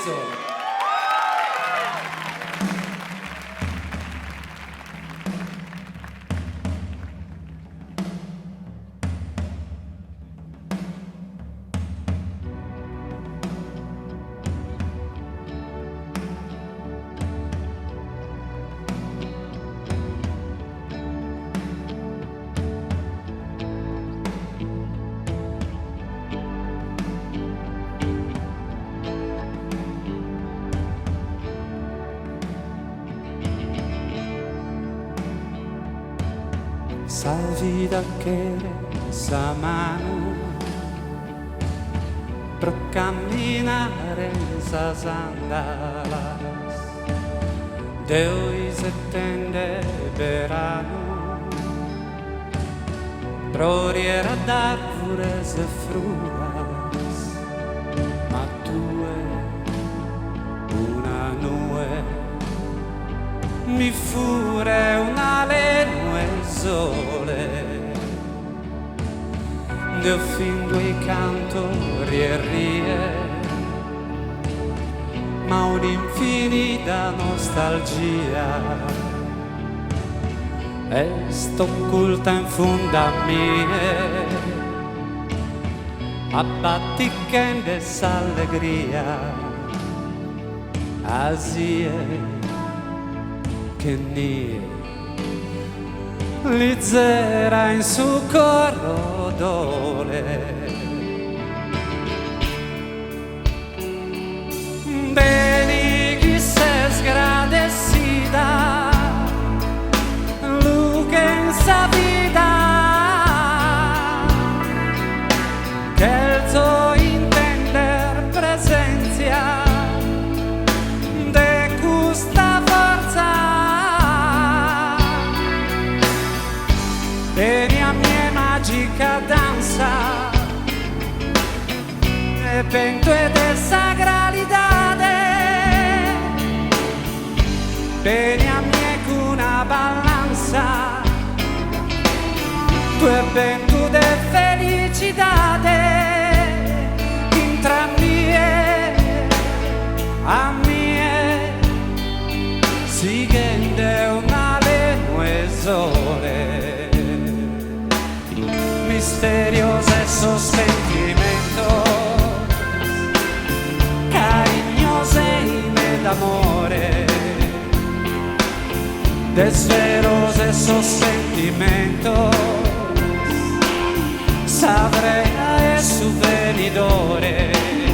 questo. Salvi da que sa mano pro camminare esas andalas Deus etende verano pro riera d'árvores e fruas ma tu una nube mi fure una leno e sole Dio fin due cantori e rie ma un'infinita nostalgia è st'occulta in fondo a mie abbatticende s'allegria asie che nie li zera in su corrodole beni chi se sgradecida luce in sa vida che il suo intender presenza de custa forza Vieni a mia magica danza e vento de sagralidade Vieni a mia cuna balanza tu e vento de felicidade intra mie a mie siguende una lenue sole misterioso esos sentimientos, cariñoso y d'amore, desveros esos sentimientos, sabré a su venidore.